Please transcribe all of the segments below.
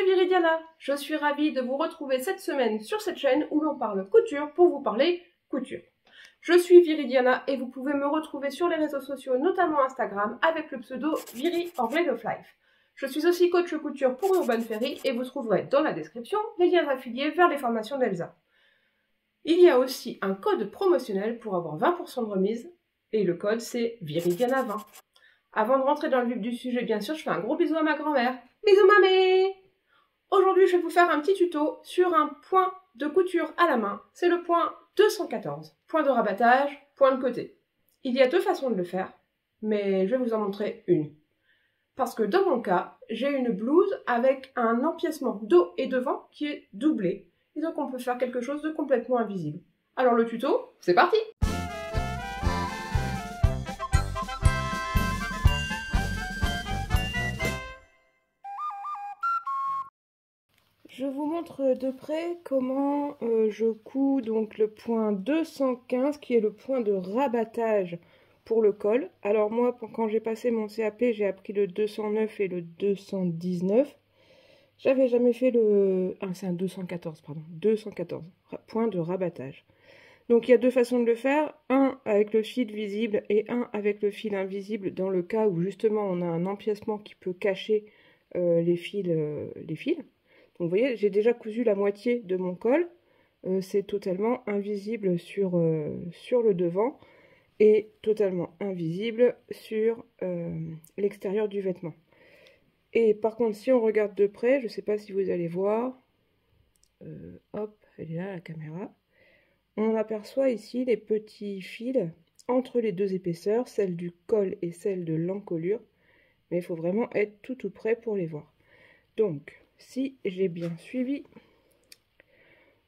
Viridiana, je suis ravie de vous retrouver cette semaine sur cette chaîne où l'on parle couture pour vous parler couture. Je suis Viridiana et vous pouvez me retrouver sur les réseaux sociaux, notamment Instagram, avec le pseudo Viri of Life. Je suis aussi coach couture pour Urban Ferry et vous trouverez dans la description les liens affiliés vers les formations d'Elsa. Il y a aussi un code promotionnel pour avoir 20% de remise et le code c'est Viridiana20. Avant de rentrer dans le vif du sujet, bien sûr, je fais un gros bisou à ma grand-mère. Bisous mamie! Aujourd'hui, je vais vous faire un petit tuto sur un point de couture à la main. C'est le point 214. Point de rabattage, point de côté. Il y a deux façons de le faire, mais je vais vous en montrer une. Parce que dans mon cas, j'ai une blouse avec un empiècement dos et devant qui est doublé. Et donc on peut faire quelque chose de complètement invisible. Alors le tuto, c'est parti! Je vous montre de près comment je couds donc le point 215 qui est le point de rabattage pour le col. Alors moi, quand j'ai passé mon CAP, j'ai appris le 209 et le 219. J'avais jamais fait le... Ah, c'est un 214, pardon. 214, point de rabattage. Donc il y a deux façons de le faire. Un avec le fil visible et un avec le fil invisible dans le cas où justement on a un empiècement qui peut cacher les fils. Donc vous voyez, j'ai déjà cousu la moitié de mon col. C'est totalement invisible sur le devant et totalement invisible sur l'extérieur du vêtement. Et par contre, si on regarde de près, je ne sais pas si vous allez voir, hop, elle est là la caméra, on aperçoit ici les petits fils entre les deux épaisseurs, celle du col et celle de l'encolure, mais il faut vraiment être tout près pour les voir. Donc, si j'ai bien suivi,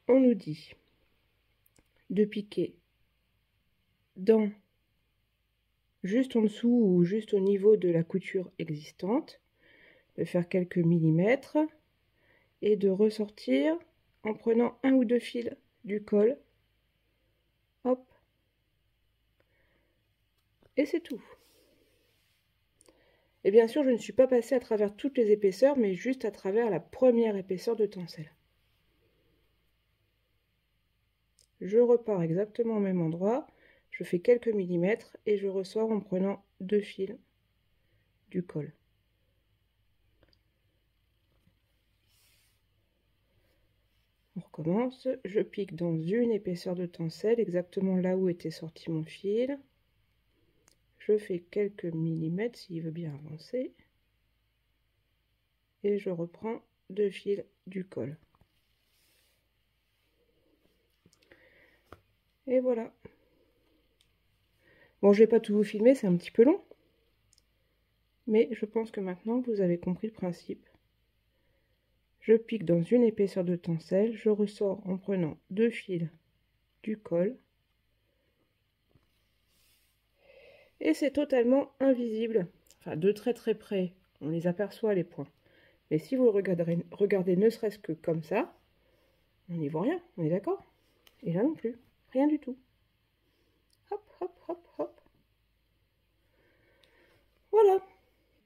on nous dit de piquer dans juste en dessous ou juste au niveau de la couture existante, de faire quelques millimètres et de ressortir en prenant un ou deux fils du col, hop, et c'est tout. Et bien sûr, je ne suis pas passée à travers toutes les épaisseurs, mais juste à travers la première épaisseur de tencelle. Je repars exactement au même endroit, je fais quelques millimètres et je ressors en prenant deux fils du col. On recommence, je pique dans une épaisseur de tencelle, exactement là où était sorti mon fil. Je fais quelques millimètres s'il veut bien avancer. Et je reprends deux fils du col. Et voilà. Bon, je vais pas tout vous filmer, c'est un petit peu long. Mais je pense que maintenant vous avez compris le principe. Je pique dans une épaisseur de tencelle, je ressors en prenant deux fils du col. Et c'est totalement invisible. Enfin, de très près, on les aperçoit les points. Mais si vous regardez ne serait-ce que comme ça, on n'y voit rien, on est d'accord? Et là non plus, rien du tout. Hop, hop, hop, hop. Voilà.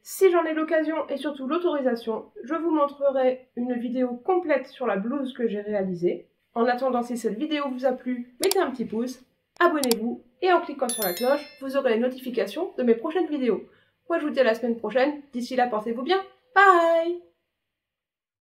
Si j'en ai l'occasion et surtout l'autorisation, je vous montrerai une vidéo complète sur la blouse que j'ai réalisée. En attendant, si cette vidéo vous a plu, mettez un petit pouce, abonnez-vous et en cliquant sur la cloche, vous aurez les notifications de mes prochaines vidéos. Moi je vous dis à la semaine prochaine, d'ici là portez-vous bien, bye!